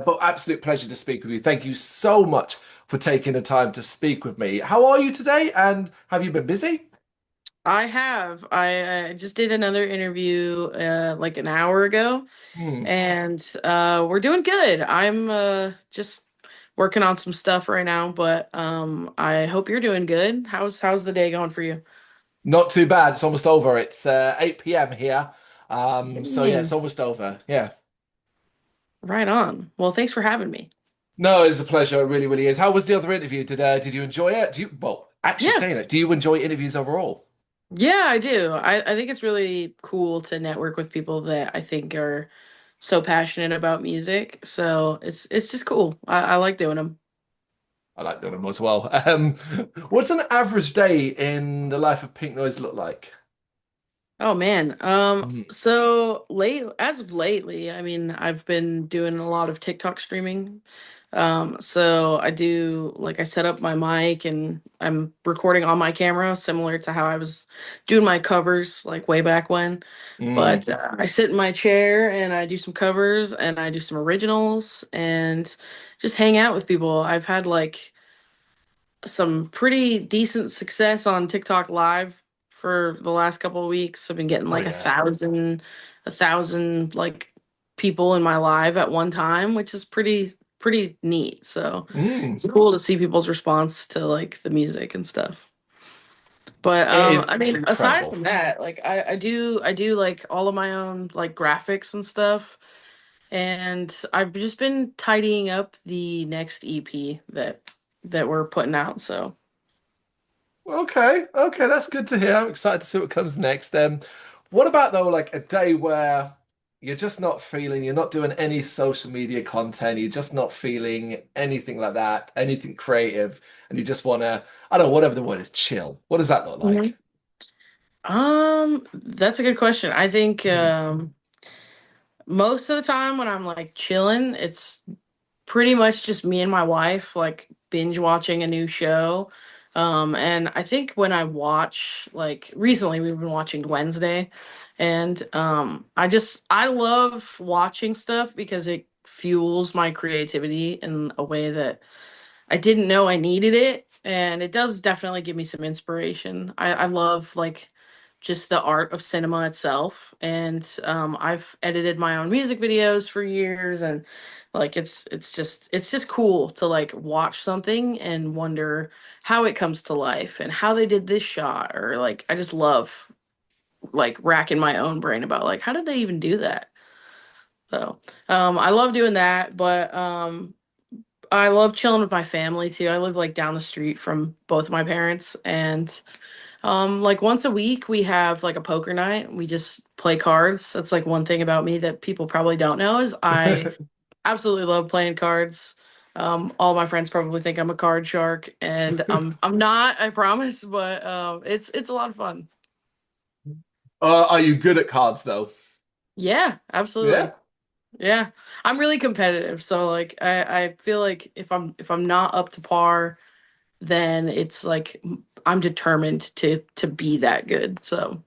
but absolute pleasure to speak with you. Thank you so much for taking the time to speak with me. How are you today? And have you been busy? I have. I just did another interview like an hour ago, Hmm. and we're doing good. I'm just working on some stuff right now, but I hope you're doing good. How's the day going for you? Not too bad. It's almost over. It's 8 p.m. here. So yeah, it's Dang. almost over. Yeah. Right on. Well, thanks for having me. No, it's a pleasure. It really, really is. How was the other interview? Did you enjoy it? Well, actually Yeah. saying it, do you enjoy interviews overall? Yeah, I do. I think it's really cool to network with people that I think are so passionate about music. So it's just cool. I like doing them. I like doing them as well. What's an average day in the life of Pink Noise look like? Oh man. Hmm. So as of lately, I mean, I've been doing a lot of TikTok streaming. So I do like I set up my mic and I'm recording on my camera, similar to how I was doing my covers like way back when. Mm. But I sit in my chair and I do some covers and I do some originals and just hang out with people. I've had like some pretty decent success on TikTok Live for the last couple of weeks. I've been getting Oh like yeah. a thousand like people in my live at one time, which is pretty neat. So Mm. it's cool to see people's response to like the music and stuff. But It is I mean, aside incredible. from that, like I do like all of my own like graphics and stuff. And I've just been tidying up the next EP that we're putting out. So Okay, okay, that's good to hear. I'm excited to see what comes next. What about though, like a day where you're just not feeling, you're not doing any social media content, you're just not feeling anything like that, anything creative, and you just want to, I don't know, whatever the word is, chill. What does that look like? That's a good question. I think Hmm. most of the time when I'm like chilling, it's pretty much just me and my wife like binge watching a new show. And I think when I watch like recently we've been watching Wednesday and I love watching stuff because it fuels my creativity in a way that I didn't know I needed it, and it does definitely give me some inspiration. I love like just the art of cinema itself, and I've edited my own music videos for years, and like it's just cool to like watch something and wonder how it comes to life and how they did this shot, or like I just love like racking my own brain about like how did they even do that. So I love doing that, but I love chilling with my family too. I live like down the street from both my parents, and like once a week we have like a poker night. We just play cards. That's like one thing about me that people probably don't know is I absolutely love playing cards. All my friends probably think I'm a card shark, and I'm not, I promise, but it's a lot of fun. Are you good at cards though? Yeah, Yeah. absolutely. Yeah. I'm really competitive, so like I feel like if I'm not up to par, then it's like I'm determined to be that good. So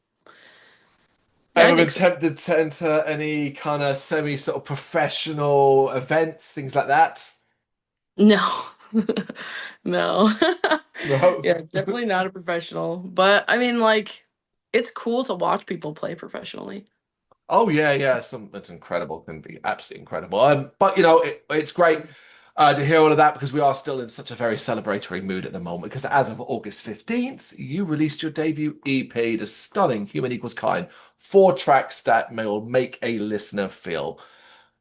yeah, I Ever been think so. tempted to enter any kind of semi sort of professional events, things like that? No. No. No. Yeah, definitely not a professional. But I mean like it's cool to watch people play professionally. Oh yeah, yeah. It's incredible. Can be absolutely incredible. But it's great to hear all of that because we are still in such a very celebratory mood at the moment. Because as of August 15th, you released your debut EP, the stunning Human Equals Kind, 4 tracks that will make a listener feel.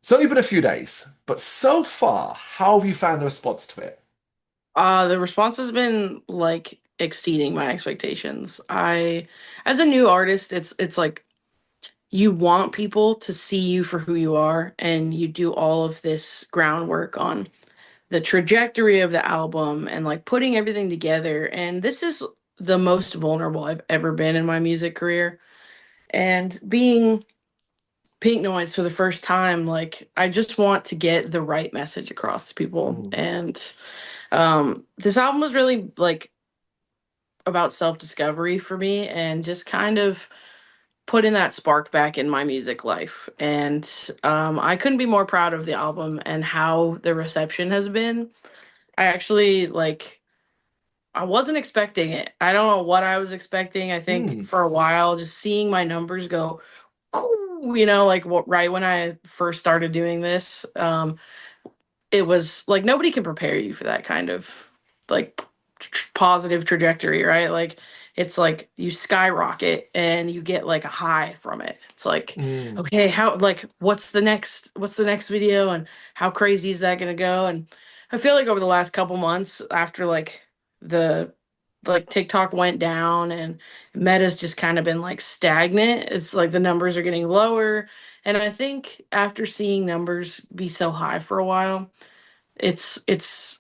It's only been a few days, but so far, how have you found the response to it? The response has been like exceeding my expectations. I as a new artist, it's like you want people to see you for who you are, and you do all of this groundwork on the trajectory of the album and like putting everything together. And this is the most vulnerable I've ever been in my music career. And being Pink Noise for the first time, like I just want to get the right message across to people. Mm. And this album was really like about self-discovery for me and just kind of putting that spark back in my music life. And I couldn't be more proud of the album and how the reception has been. I actually like I wasn't expecting it. I don't know what I was expecting. I think Hmm. for a while, just seeing my numbers go, you know, like right when I first started doing this, it was like nobody can prepare you for that kind of like positive trajectory, right? Like it's like you skyrocket and you get like a high from it. It's like, Hmm. okay, how like what's the next video and how crazy is that gonna go? And I feel like over the last couple months after the like TikTok went down and Meta's just kind of been like stagnant. It's like the numbers are getting lower. And I think after seeing numbers be so high for a while, it's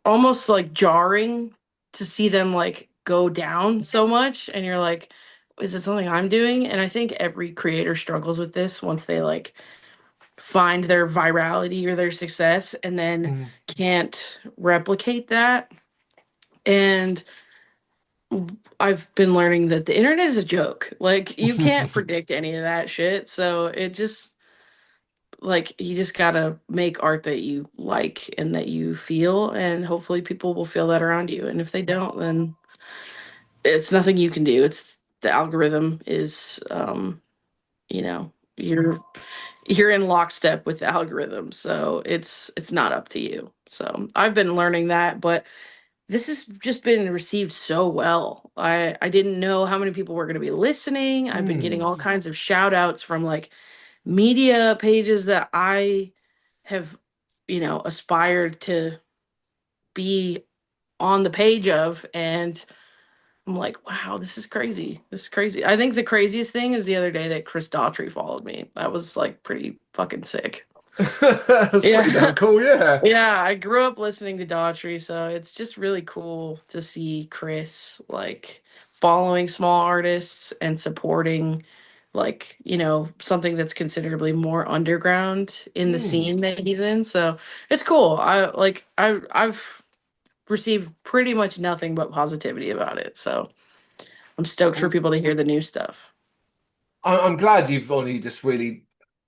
almost like jarring to see them like go down so much and you're like, is it something I'm doing? And I think every creator struggles with this once they like find their virality or their success and then Hmm. can't replicate that. And I've been learning that the internet is a joke. Like you can't predict any of that shit. So it just like you just gotta make art that you like and that you feel, and hopefully people will feel that around you. And if they don't, then it's nothing you can do. It's the algorithm is, you know, you're in lockstep with the algorithm, so it's not up to you. So I've been learning that, but this has just been received so well. I didn't know how many people were going to be listening. I've been getting Hmm. all kinds of shout outs from like media pages that I have, aspired to be on the page of. And I'm like, wow, this is crazy. This is crazy. I think the craziest thing is the other day that Chris Daughtry followed me. That was like pretty fucking sick. That's pretty Yeah. damn cool, yeah. Yeah, I grew up listening to Daughtry, so it's just really cool to see Chris like following small artists and supporting like, something that's considerably more underground in the Hmm. scene that he's in. So it's cool. I've received pretty much nothing but positivity about it. So I'm stoked for Well, people to hear the new stuff. I'm glad you've only just really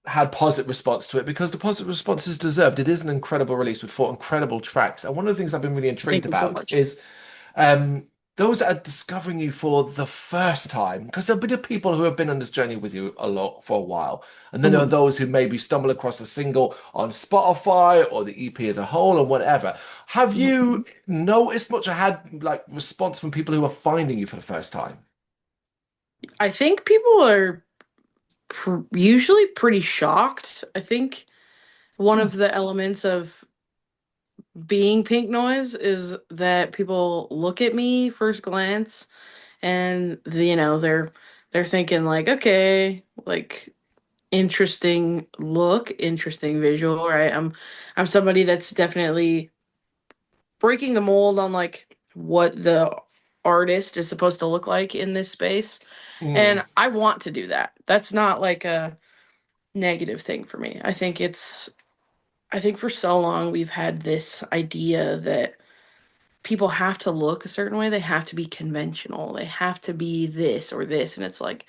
had positive response to it because the positive response is deserved. It is an incredible release with four incredible tracks. And one of the things I've been really intrigued Thank you so about much. is um, those that are discovering you for the first time, because there'll be the people who have been on this journey with you a lot for a while. And then there are Mhm. those who maybe stumble across a single on Spotify or the EP as a whole and whatever. Have you noticed much or had like response from people who are finding you for the first time? I think people are usually pretty shocked. I think one Hmm. of the elements of being pink noise is that people look at me first glance and they're thinking like, okay, like interesting look, interesting visual, right? I'm somebody that's definitely breaking the mold on like what the artist is supposed to look like in this space. Hmm. And I want to do that. That's not like a negative thing for me. I think for so long we've had this idea that people have to look a certain way. They have to be conventional. They have to be this or this. And it's like,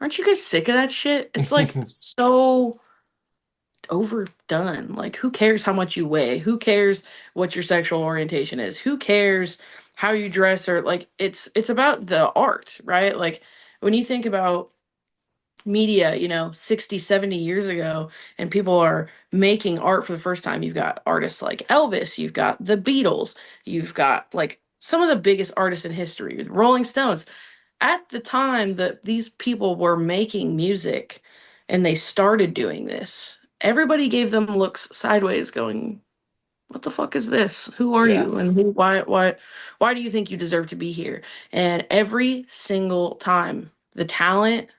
aren't you guys sick of that shit? It's like so overdone. Like, who cares how much you weigh? Who cares what your sexual orientation is? Who cares how you dress? Or like, it's about the art, right? Like, when you think about media, 60, 70 years ago, and people are making art for the first time. You've got artists like Elvis, you've got the Beatles, you've got like some of the biggest artists in history, the Rolling Stones. At the time that these people were making music and they started doing this, everybody gave them looks sideways, going, what the fuck is this? Who are Yeah. you? And why do you think you deserve to be here? And every single time the talent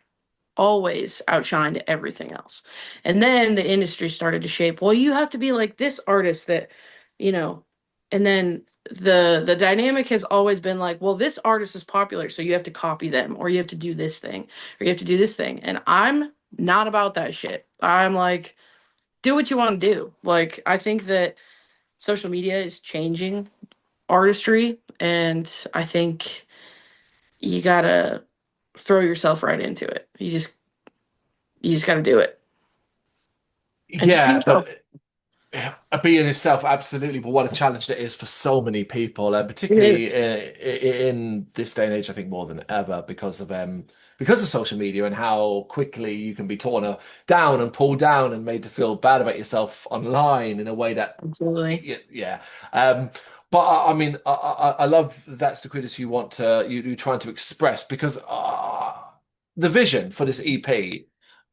always outshined everything else. And then the industry started to shape, well, you have to be like this artist that, you know, and then the dynamic has always been like, well, this artist is popular, so you have to copy them, or you have to do this thing, or you have to do this thing. And I'm not about that shit. I'm like, do what you want to do. Like, I think that social media is changing artistry, and I think you gotta throw yourself right into it. You just got to do it and just be Yeah, yourself. but being yourself, absolutely. But what a challenge that is for so many people, and It particularly is. in this day and age, I think more than ever because of social media and how quickly you can be torn down and pulled down and made to feel bad about yourself online in a way that, Absolutely. yeah. Um, but I mean, I love that's the criticism you want to you're trying to express because the vision for this EP.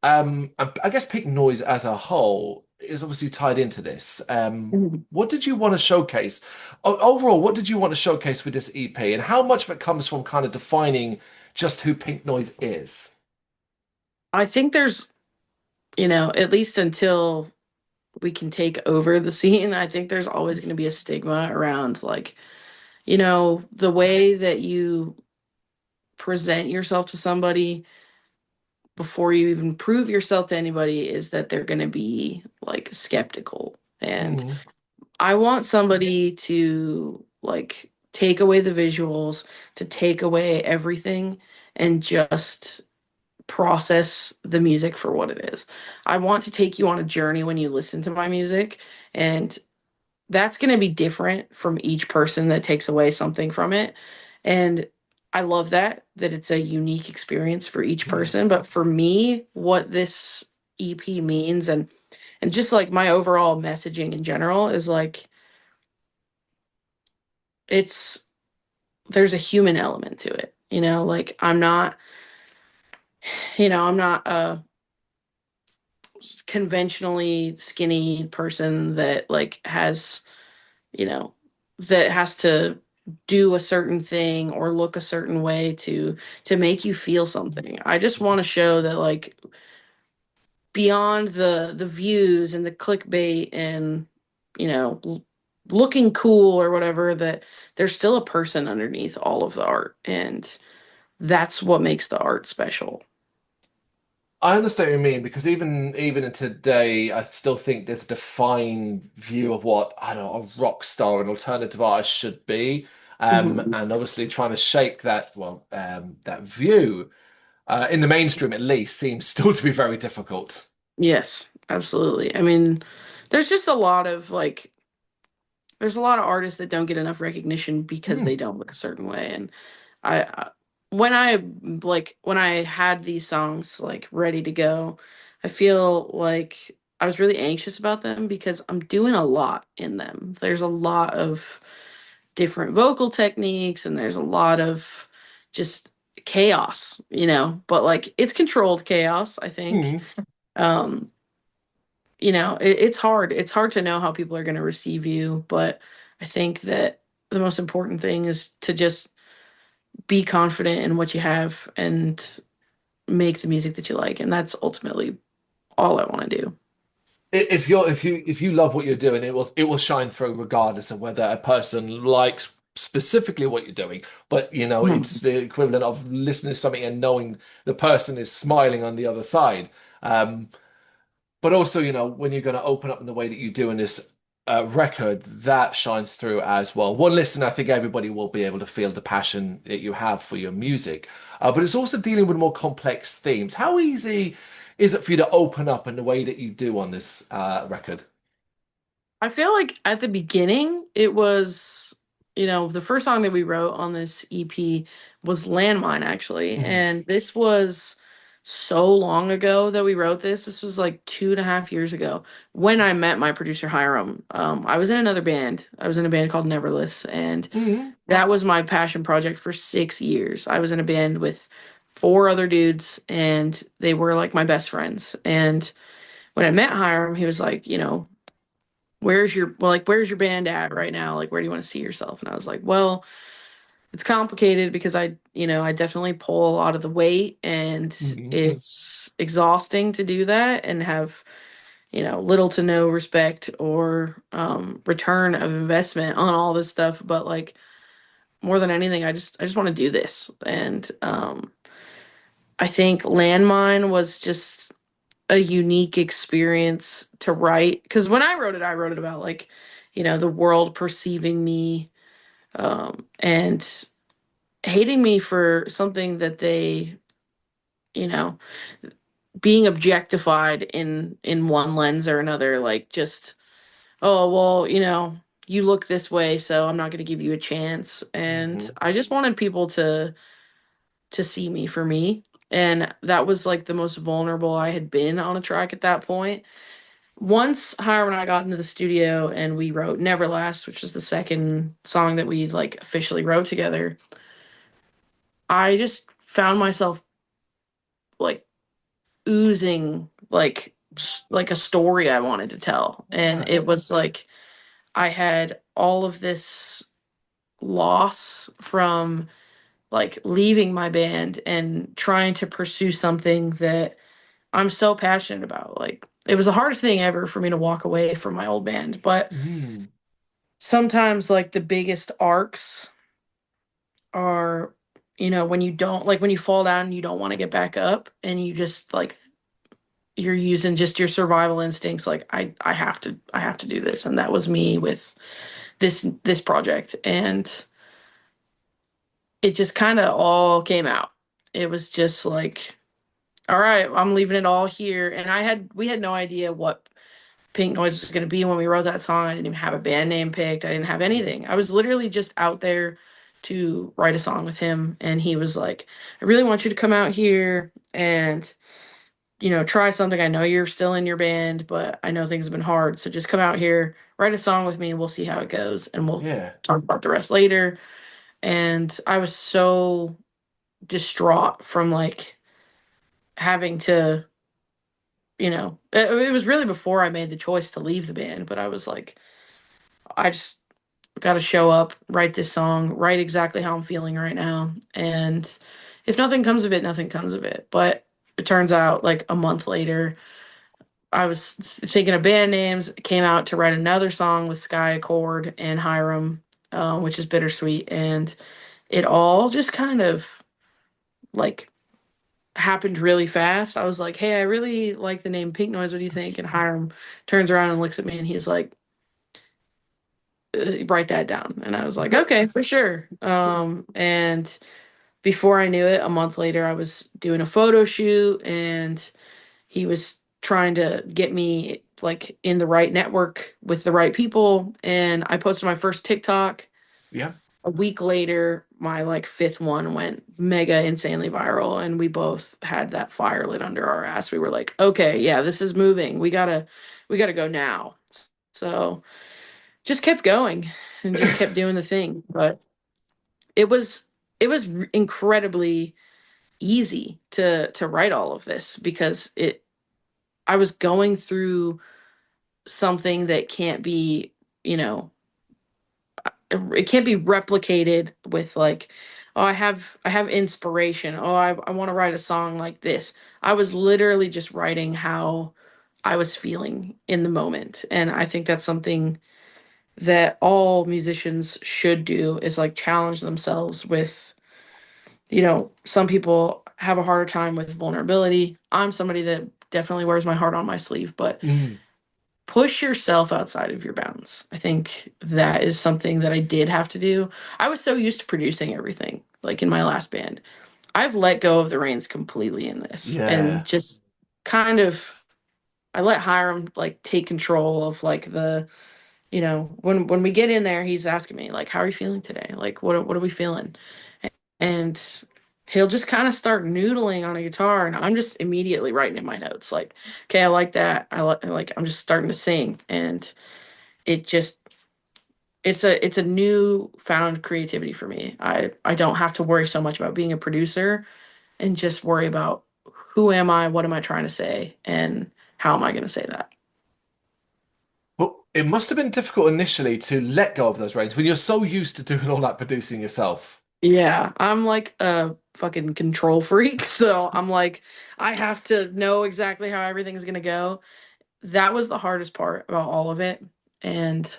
And I guess Pink Noise as a whole is obviously tied into this. Mhm. What did you want to showcase? Overall, what did you want to showcase with this EP, and how much of it comes from kind of defining just who Pink Noise is? I think there's, at least until we can take over the scene, I think there's always going to be a stigma around like, the way that you present yourself to somebody before you even prove yourself to anybody is that they're going to be like skeptical. And Mm, I want somebody to like take away the visuals, to take away everything and just process the music for what it is. I want to take you on a journey when you listen to my music, and that's going to be different from each person that takes away something from it. And I love that it's a unique experience for each mm. person, but for me what this EP means and just like my overall messaging in general is like it's there's a human element to it. Like I'm not a conventionally skinny person that like has, you know, that has to do a certain thing or look a certain way to make you feel something. I just want to show that like beyond the views and the clickbait and you know looking cool or whatever, that there's still a person underneath all of the art, and that's what makes the art special. I understand what you mean because even in today, I still think there's a defined view of what I don't know a rock star, an alternative artist should be, Mhm. and obviously trying to shake that that view in the mainstream at least seems still to be very difficult. Yes, absolutely. I mean, there's just a lot of like there's a lot of artists that don't get enough recognition because Hmm. they don't look a certain way. And when I had these songs like ready to go, I feel like I was really anxious about them because I'm doing a lot in them. There's a lot of different vocal techniques and there's a lot of just chaos, but like it's controlled chaos, I think. Hmm. Um, it's hard. It's hard to know how people are going to receive you, but I think that the most important thing is to just be confident in what you have and make the music that you like. And that's ultimately all I want to do. If you love what you're doing, it will shine through regardless of whether a person likes specifically what you're doing. But it's Mhm. the equivalent of listening to something and knowing the person is smiling on the other side. But also, when you're going to open up in the way that you do in this record, that shines through as well. One listen, I think everybody will be able to feel the passion that you have for your music. But it's also dealing with more complex themes. How easy is it for you to open up in the way that you do on this record? I feel like at the beginning, it was, the first song that we wrote on this EP was Landmine, actually. Mhm. And this was so long ago that we wrote this. This was like 2.5 years ago when I met my producer, Hiram. I was in another band. I was in a band called Neverless. And Mhm. that was my passion project for 6 years. I was in a band with four other dudes, and they were like my best friends. And when I met Hiram, he was like, where's your band at right now? Like, where do you want to see yourself? And I was like, well, it's complicated because I definitely pull a lot of the weight, and Mhm. it's exhausting to do that and have, little to no respect or return of investment on all this stuff. But like more than anything, I just want to do this. And I think Landmine was just a unique experience to write because when I wrote it about like, the world perceiving me and hating me for something that they you know, being objectified in one lens or another, like just, oh, well, you look this way, so I'm not going to give you a chance. And Hmm. I just wanted people to see me for me. And that was like the most vulnerable I had been on a track at that point. Once Hiram and I got into the studio and we wrote Neverlast, which is the second song that we like officially wrote together, I just found myself like oozing like a story I wanted to tell. And Right. it was like I had all of this loss from like leaving my band and trying to pursue something that I'm so passionate about. Like it was the hardest thing ever for me to walk away from my old band, but Mm. sometimes like the biggest arcs are when you don't like when you fall down and you don't want to get back up and you just like you're using just your survival instincts like I have to do this, and that was me with this project, and it just kind of all came out. It was just like, all right, I'm leaving it all here. And we had no idea what Pink Noise was going to be when we wrote that song. I didn't even have a band name picked. I didn't have anything. I was literally just out there to write a song with him. And he was like, I really want you to come out here and, try something. I know you're still in your band, but I know things have been hard. So just come out here, write a song with me. We'll see how it goes. And we'll Yeah. talk about the rest later. And I was so distraught from like having to, it was really before I made the choice to leave the band, but I was like, I just got to show up, write this song, write exactly how I'm feeling right now. And if nothing comes of it, nothing comes of it. But it turns out like a month later, I was thinking of band names, came out to write another song with Sky Accord and Hiram, which is Bittersweet. And it all just kind of like happened really fast. I was like, "Hey, I really like the name Pink Noise. What do you think?" And Hiram turns around and looks at me, and he's like, "Write that down." And I was like, "Okay, for sure." And before I knew it, a month later, I was doing a photo shoot, and he was trying to get me like in the right network with the right people. And I posted my first TikTok. Yeah. A week later, my like fifth one went mega insanely viral, and we both had that fire lit under our ass. We were like, okay, yeah, this is moving. We gotta go now. So just kept going and just kept doing the thing. But it was incredibly easy to write all of this because it I was going through something that can't be, you know, it can't be replicated with like, oh, I have inspiration, oh, I want to write a song like this. I was literally just writing how I was feeling in the moment, and I think that's something that all musicians should do, is like challenge themselves with, some people have a harder time with vulnerability. I'm somebody that definitely wears my heart on my sleeve, but Mm. push yourself outside of your bounds. I think that is something that I did have to do. I was so used to producing everything, like in my last band. I've let go of the reins completely in this and Yeah. just kind of I let Hiram like take control of like when we get in there, he's asking me like, how are you feeling today? Like what are we feeling? And he'll just kind of start noodling on a guitar, and I'm just immediately writing in my notes like, okay, I like that. I like I'm just starting to sing, and it just it's a new found creativity for me. I don't have to worry so much about being a producer and just worry about who am I, what am I trying to say, and how am I going to say that. But it must have been difficult initially to let go of those reins when you're so used to doing all that producing yourself. Yeah, I'm like a fucking control freak, so I'm like I have to know exactly how everything's going to go. That was the hardest part about all of it. And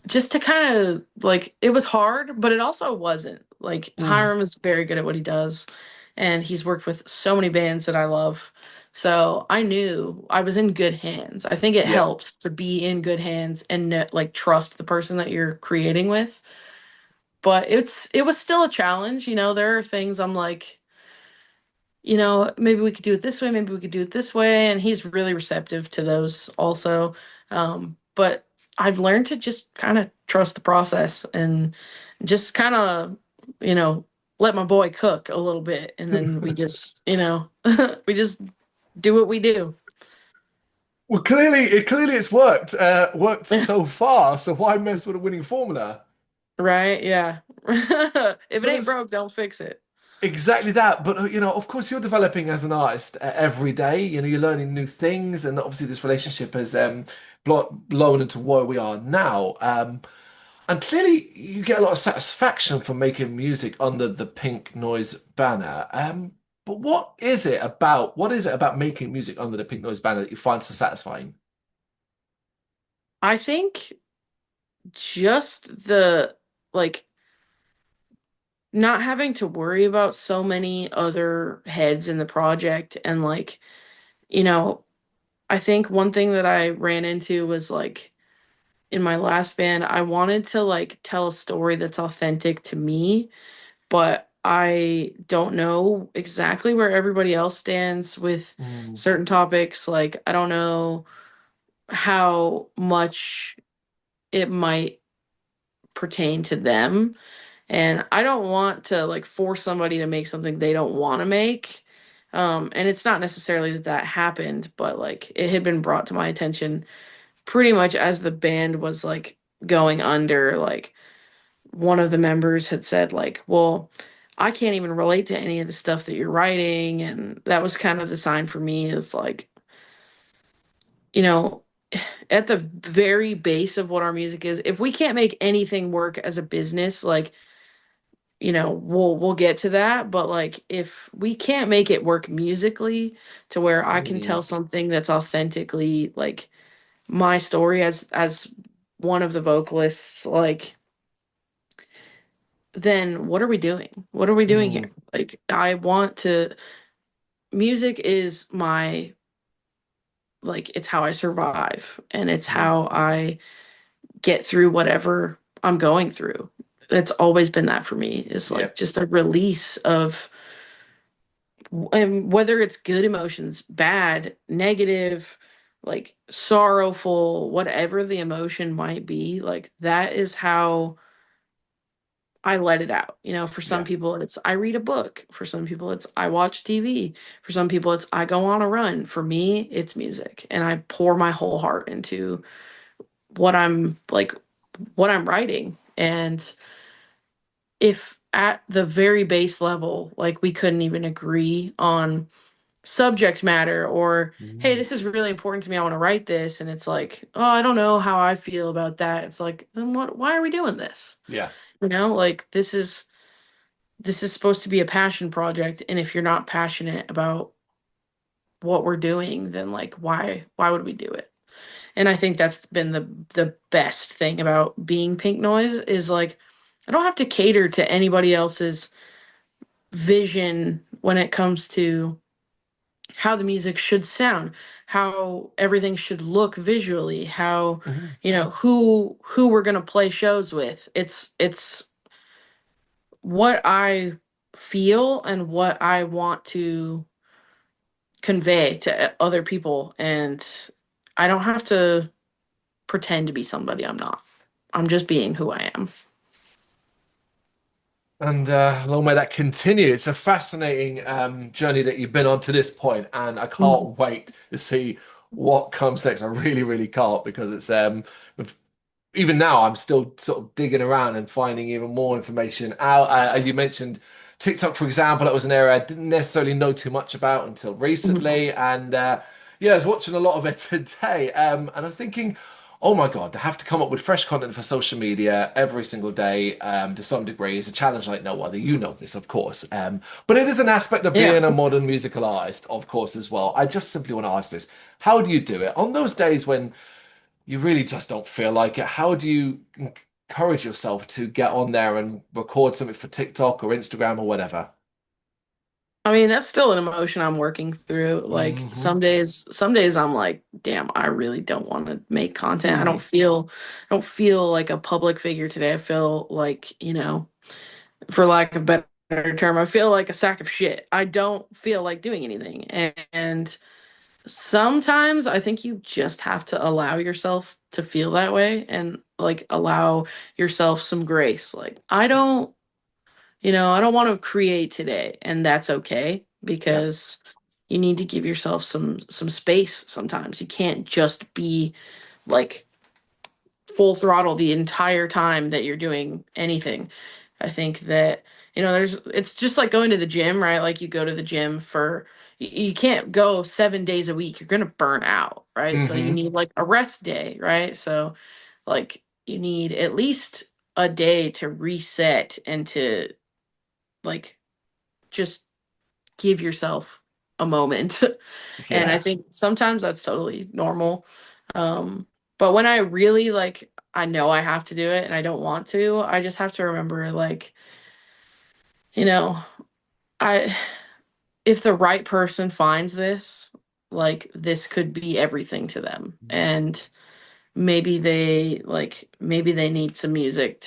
just to kind of like, it was hard, but it also wasn't. Like, Mm. Hiram is very good at what he does, and he's worked with so many bands that I love. So I knew I was in good hands. I think it Yeah. helps to be in good hands and like trust the person that you're creating with. But it was still a challenge. There are things I'm like, maybe we could do it this way, maybe we could do it this way. And he's really receptive to those also. But I've learned to just kind of trust the process and just kind of, you know, let my boy cook a little bit. And then we just, we just do what we do. Well, clearly it's worked so far. So why mess with a winning formula? Right? Yeah. If it But ain't it's broke, don't fix it. exactly that. But of course, you're developing as an artist every day. You're learning new things, and obviously, this relationship has blown into where we are now. And clearly, you get a lot of satisfaction from making music under the Pink Noise banner. But what is it about making music under the Pink Noise banner that you find so satisfying? I think just the like not having to worry about so many other heads in the project and you know, I think one thing that I ran into was in my last band, I wanted to tell a story that's authentic to me, but I don't know exactly where everybody else stands with Mm, certain topics. Like I don't know how much it might pertain to them. And I don't want to force somebody to make something they don't want to make. And it's not necessarily that that happened, but it had been brought to my attention pretty much as the band was going under. Like one of the members had said, well, I can't even relate to any of the stuff that you're writing. And that was kind of the sign for me is you know, at the very base of what our music is, if we can't make anything work as a business, we'll get to that, but if we can't make it work musically to where I can mm, tell something that's authentically my story as one of the vocalists, then what are we doing? What are we doing mm, here? I want to music is my it's how I survive and it's mm. how I get through whatever I'm going through. It's always been that for me. It's Yeah. just a release of and whether it's good emotions, bad, negative, sorrowful, whatever the emotion might be, that is how I let it out. For some Yeah. people it's I read a book, for some people it's I watch TV, for some people it's I go on a run. For me, it's music and I pour my whole heart into what I'm writing. And if at the very base level, we couldn't even agree on subject matter or hey, Mm. this is really important to me, I want to write this, and it's oh, I don't know how I feel about that. It's then why are we doing this? Yeah. This is supposed to be a passion project, and if you're not passionate about what we're doing, then why would we do it? And I think that's been the best thing about being Pink Noise is I don't have to cater to anybody else's vision when it comes to how the music should sound, how everything should look visually, how Mhm. who we're going to play shows with. It's what I feel and what I want to convey to other people, and I don't have to pretend to be somebody I'm not. I'm just being who I am. And long may that continue. It's a fascinating journey that you've been on to this point, and I Mhm. can't wait to see what comes next. I really, really can't because it's even now I'm still sort of digging around and finding even more information out. As you mentioned, TikTok, for example, that was an area I didn't necessarily know too much about until Mhm. recently, and yeah, I was watching a lot of it today, and I was thinking, oh my God, to have to come up with fresh content for social media every single day, to some degree, is a challenge like no other. You know this, of course, but it is an aspect of Yeah. being a modern musical artist, of course, as well. I just simply want to ask this: how do you do it on those days when you really just don't feel like it? How do you encourage yourself to get on there and record something for TikTok or Instagram or whatever? I mean, that's still an emotion I'm working through. Hmm. Some days I'm damn, I really don't want to make content. Mm. I don't feel like a public figure today. I feel for lack of better better term, I feel like a sack of shit. I don't feel like doing anything. And sometimes I think you just have to allow yourself to feel that way and like allow yourself some grace. Like, I don't want to create today, and that's okay Yeah. because you need to give yourself some space sometimes. You can't just be like full throttle the entire time that you're doing anything. I think that, it's just like going to the gym, right? Like you go to the gym you can't go 7 days a week. You're going to burn out, right? So you Hmm. need like a rest day, right? So like you need at least a day to reset and to like just give yourself a moment. And I Yeah. think sometimes that's totally normal. But when I really like, I know I have to do it and I don't want to, I just have to remember, like, you know, I, if the right person finds this, like, this could be everything to them. And maybe they need some music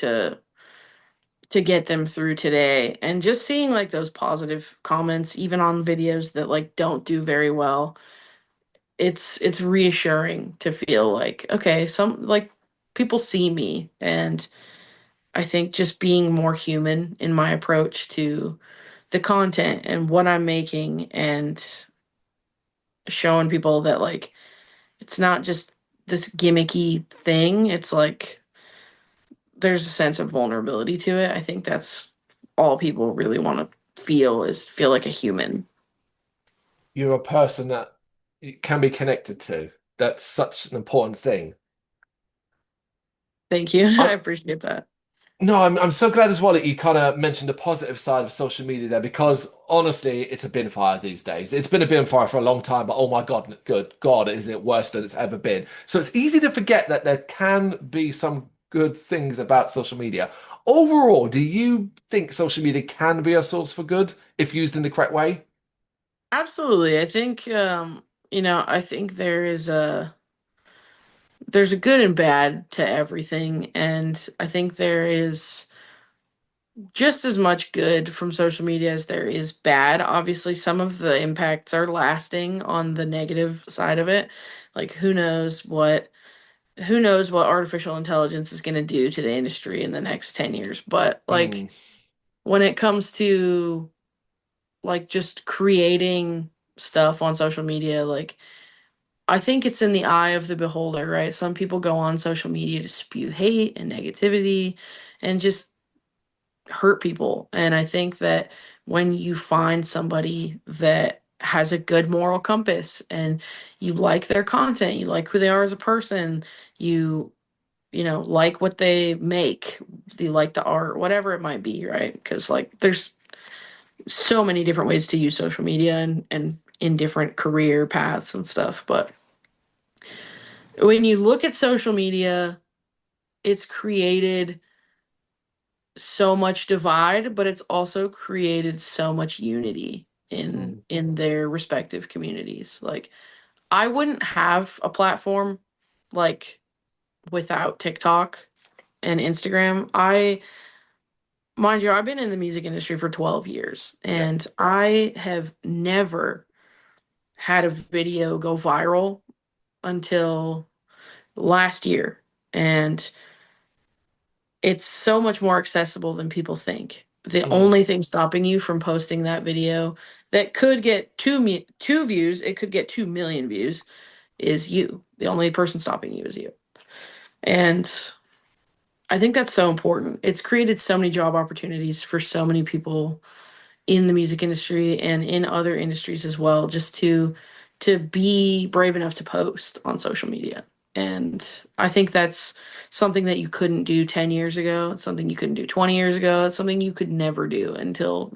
to get them through today. And just seeing like those positive comments even on videos that like don't do very well, it's reassuring to feel like, okay, some like people see me. And I think just being more human in my approach to the content and what I'm making, and showing people that like it's not just this gimmicky thing. It's like there's a sense of vulnerability to it. I think that's all people really want to feel like a human. You're a person that it can be connected to. That's such an important thing. Thank you. I I, appreciate that. no, I'm so glad as well that you kind of mentioned the positive side of social media there, because honestly, it's a bin fire these days. It's been a bin fire for a long time, but oh my God, good God, is it worse than it's ever been? So it's easy to forget that there can be some good things about social media. Overall, do you think social media can be a source for good if used in the correct way? Absolutely. I think I think there's a good and bad to everything, and I think there is just as much good from social media as there is bad. Obviously, some of the impacts are lasting on the negative side of it. Like who knows what artificial intelligence is going to do to the industry in the next 10 years. But like Mm, when it comes to like just creating stuff on social media, like I think it's in the eye of the beholder, right? Some people go on social media to spew hate and negativity and just hurt people. And I think that when you find somebody that has a good moral compass and you like their content, you like who they are as a person, you like what they make, you like the art, whatever it might be, right? Because like there's so many different ways to use social media and in different career paths and stuff. But when you look at social media, it's created so much divide, but it's also created so much unity in mm, in their respective communities. Like I wouldn't have a platform like without TikTok and Instagram. Mind you, I've been in the music industry for 12 years yeah. and I have never had a video go viral until last year. And it's so much more accessible than people think. The Mm, only thing stopping you from posting that video that could get two views, it could get 2 million views, is you. The only person stopping you is you. And I think that's so important. It's created so many job opportunities for so many people in the music industry and in other industries as well, just to be brave enough to post on social media. And I think that's something that you couldn't do 10 years ago. It's something you couldn't do 20 years ago. It's something you could never do until,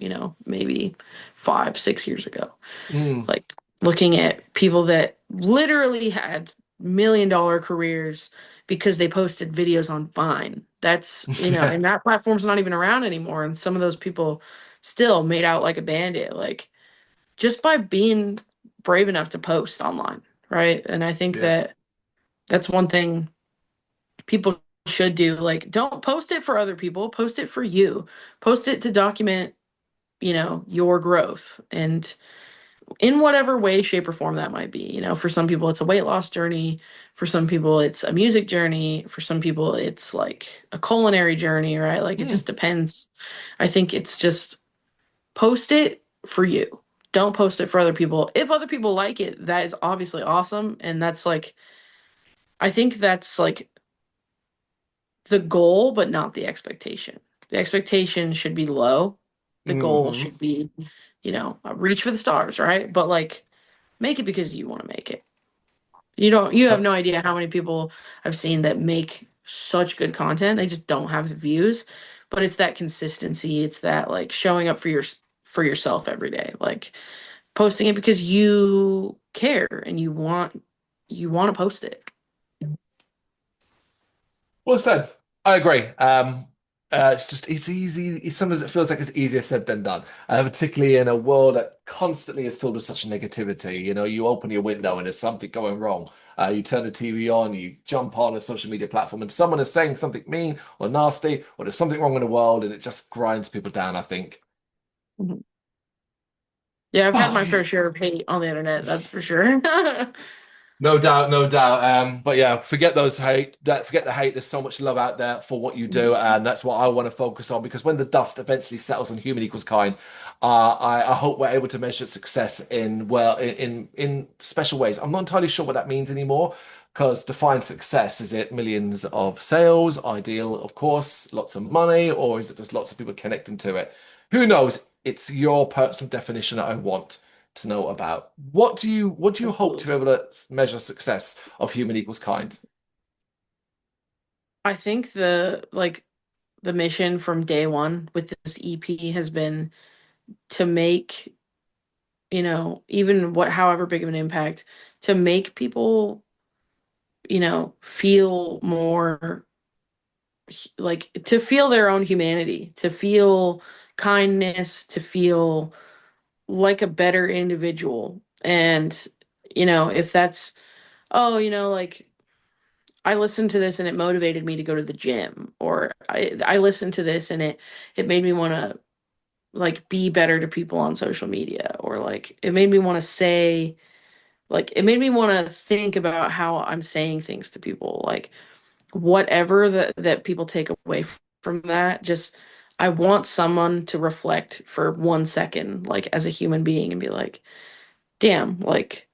maybe 5, 6 years ago. mm. Like looking at people that literally had $1 million careers because they posted videos on Vine. Yeah. And that platform's not even around anymore. And some of those people still made out like a bandit, like just by being brave enough to post online, right? And I think Yeah. that that's one thing people should do. Like, don't post it for other people, post it for you, post it to document. your growth, and in whatever way, shape, or form that might be. For some people, it's a weight loss journey. For some people, it's a music journey. For some people, it's like a culinary journey, right? Like it Hmm. just depends. I think it's just post it for you. Don't post it for other people. If other people like it, that is obviously awesome. And that's like, I think that's like the goal, but not the expectation. The expectation should be low. The goal Hmm. should be, reach for the stars, right? But like, make it because you want to make it. You have no idea how many people I've seen that make such good content. They just don't have the views, but it's that consistency. It's that like showing up for yourself every day. Like posting it because you care and you want to post it. Well said. I agree. It's easy. Sometimes it feels like it's easier said than done, particularly in a world that constantly is filled with such negativity. You open your window and there's something going wrong. You turn the TV on, you jump on a social media platform, and someone is saying something mean or nasty, or there's something wrong in the world, and it just grinds people down, I think. Mhm. Yeah, I've had Oh, my yeah. fair share of hate on the internet, that's for sure. No doubt, no doubt. But yeah, forget those hate. Forget the hate. There's so much love out there for what you do, and that's what I want to focus on. Because when the dust eventually settles on human equals kind, I hope we're able to measure success in special ways. I'm not entirely sure what that means anymore. Because define success, is it millions of sales? Ideal, of course, lots of money, or is it just lots of people connecting to it? Who knows? It's your personal definition that I want to know about. What do you hope to be Absolutely. able to measure success of human equals kind? I think the mission from day one with this EP has been to make, even however big of an impact, to make people, feel more like to feel their own humanity, to feel kindness, to feel like a better individual. And, if that's, oh, like I listened to this and it motivated me to go to the gym, or I listened to this and it made me want to like be better to people on social media, or like it made me want to say, like it made me want to think about how I'm saying things to people, like whatever that people take away from that. Just I want someone to reflect for 1 second, like as a human being, and be like, damn, like,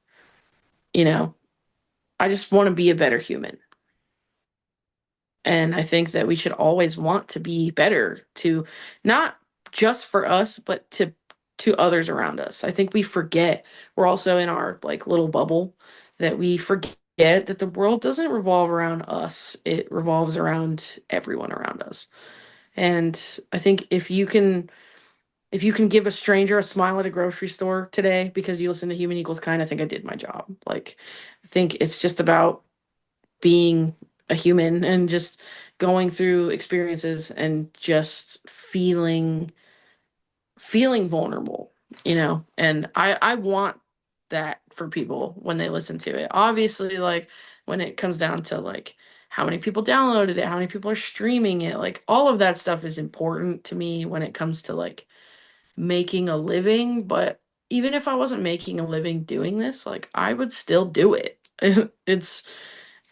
you know I just want to be a better human. And I think that we should always want to be better, to not just for us, but to others around us. I think we forget, we're also in our like little bubble, that we forget that the world doesn't revolve around us. It revolves around everyone around us. And I think if you can give a stranger a smile at a grocery store today because you listen to Human Equals Kind, I think I did my job. Like I think it's just about being a human and just going through experiences and just feeling vulnerable, and I want that for people when they listen to it. Obviously, like when it comes down to like how many people downloaded it, how many people are streaming it, like all of that stuff is important to me when it comes to like making a living. But even if I wasn't making a living doing this, like I would still do it. it's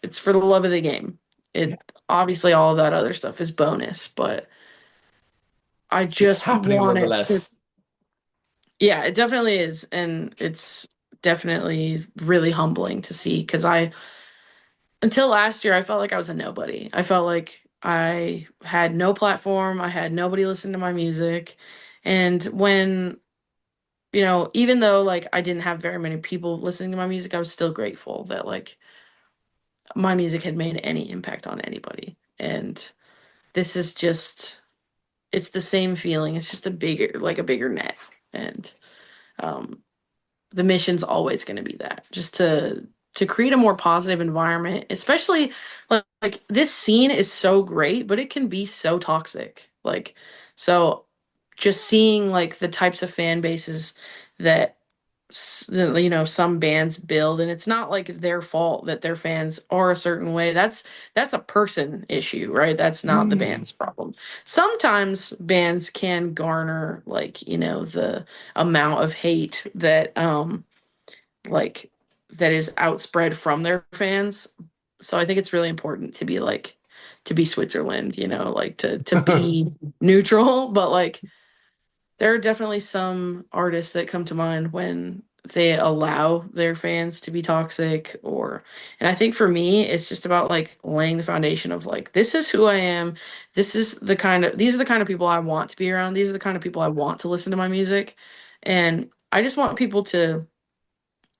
it's for the love of the game. It obviously all of that other stuff is bonus, but I It's just happening want it to. nonetheless. Yeah, it definitely is, and it's definitely really humbling to see, because until last year I felt like I was a nobody. I felt like I had no platform, I had nobody listening to my music. And when, even though like I didn't have very many people listening to my music, I was still grateful that like my music had made any impact on anybody. And this is just, it's the same feeling. It's just a bigger net. And um, the mission's always going to be that, just to create a more positive environment, especially like this scene is so great, but it can be so toxic. So just seeing like the types of fan bases that some bands build, and it's not like their fault that their fans are a certain way. That's a person issue, right? That's not the Mm. band's problem. Sometimes bands can garner like, the amount of hate that like that is outspread from their fans. So I think it's really important to be Switzerland, like to be neutral, but like there are definitely some artists that come to mind when they allow their fans to be toxic, and I think for me it's just about like laying the foundation of like, this is who I am. These are the kind of people I want to be around. These are the kind of people I want to listen to my music. And I just want people to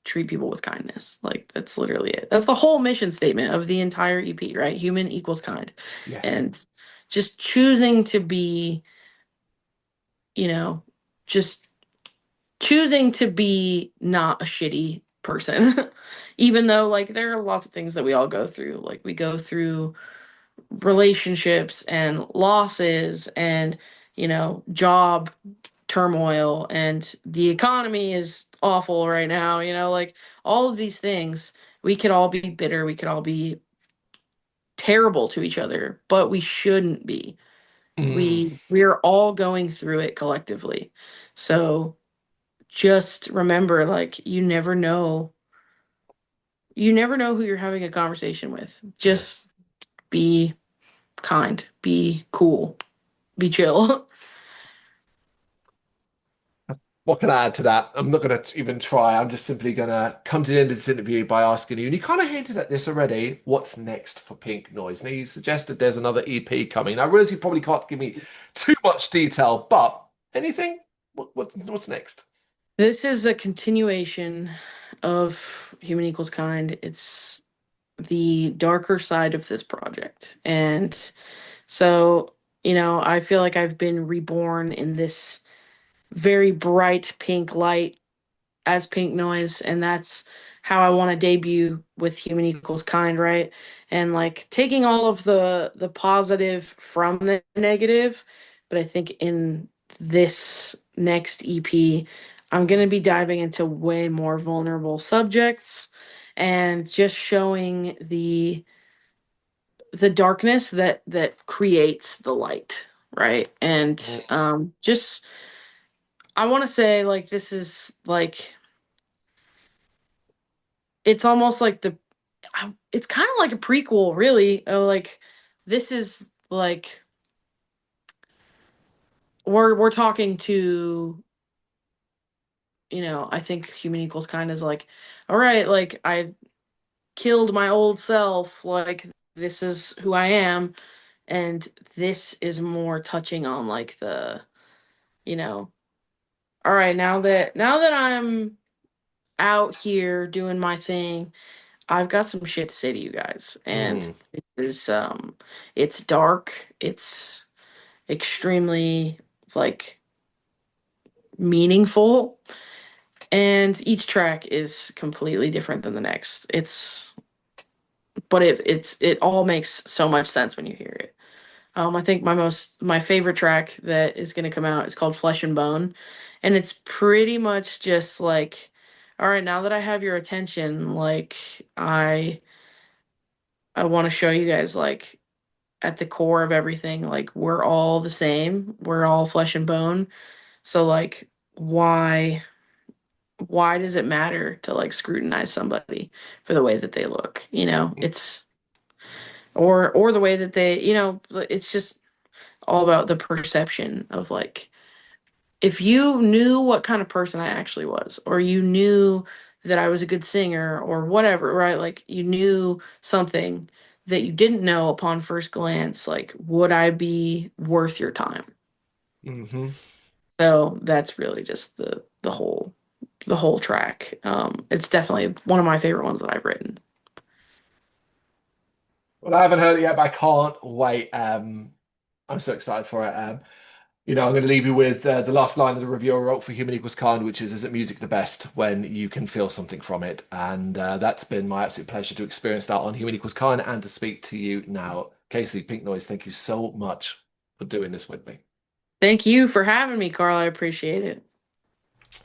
treat people with kindness. Like that's literally it. That's the whole mission statement of the entire EP, right? Human equals kind. Yeah. And just choosing to be, you know, just choosing to be not a shitty person. Even though like there are lots of things that we all go through. Like we go through relationships and losses and, job turmoil, and the economy is awful right now, like all of these things. We could all be bitter, we could all be terrible to each other, but we shouldn't be. Mm. We are all going through it collectively. So just remember, like, you never know who you're having a conversation with. Yes. Just be kind, be cool, be chill. What can I add to that? I'm not going to even try. I'm just simply going to come to the end of this interview by asking you, and you kind of hinted at this already, what's next for Pink Noise? Now, you suggested there's another EP coming. Now, I realize you probably can't give me too much detail, but anything? What's next? This is a continuation of Human Equals Kind. It's the darker side of this project. And so, I feel like I've been reborn in this very bright pink light as Pink Noise, and that's how I want to debut with Human Equals Kind, right? And like taking all of the positive from the negative, but I think in this next EP, I'm going to be diving into way more vulnerable subjects and just showing the darkness that creates the light, right? And just I want to say like this is like it's almost like it's kind of like a prequel, really. Like this is like we're talking to, I think Human Equals Kind is like, all right, like I killed my old self, like this is who I am, and this is more touching on like you know, all right, now that I'm out here doing my thing, I've got some shit to say to you guys, and Mm. it is it's dark, it's extremely like meaningful, and each track is completely different than the next. But it all makes so much sense when you hear it. I think my favorite track that is going to come out is called Flesh and Bone, and it's pretty much just like, all right, now that I have your attention, like I want to show you guys like at the core of everything, like we're all the same. We're all flesh and bone. So like why does it matter to like scrutinize somebody for the way that they look? It's or the way that it's just all about the perception of like, if you knew what kind of person I actually was, or you knew that I was a good singer or whatever, right? Like you knew something that you didn't know upon first glance, like would I be worth your time? Hmm. So that's really just the whole track. It's definitely one of my favorite ones that I've written. Well, I haven't heard it yet, but I can't wait. I'm so excited for it. I'm going to leave you with the last line of the review I wrote for Human Equals Kind, which is it music the best when you can feel something from it? And that's been my absolute pleasure to experience that on Human Equals Kind and to speak to you now. Casey, Pink Noise, thank you so much for doing this with me. Thank you for having me, Carl. I appreciate it.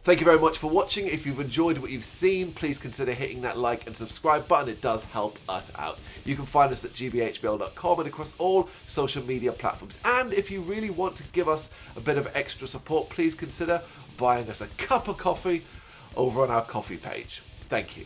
Thank you very much for watching. If you've enjoyed what you've seen, please consider hitting that like and subscribe button. It does help us out. You can find us at gbhbl.com and across all social media platforms. And if you really want to give us a bit of extra support, please consider buying us a cup of coffee over on our coffee page. Thank you.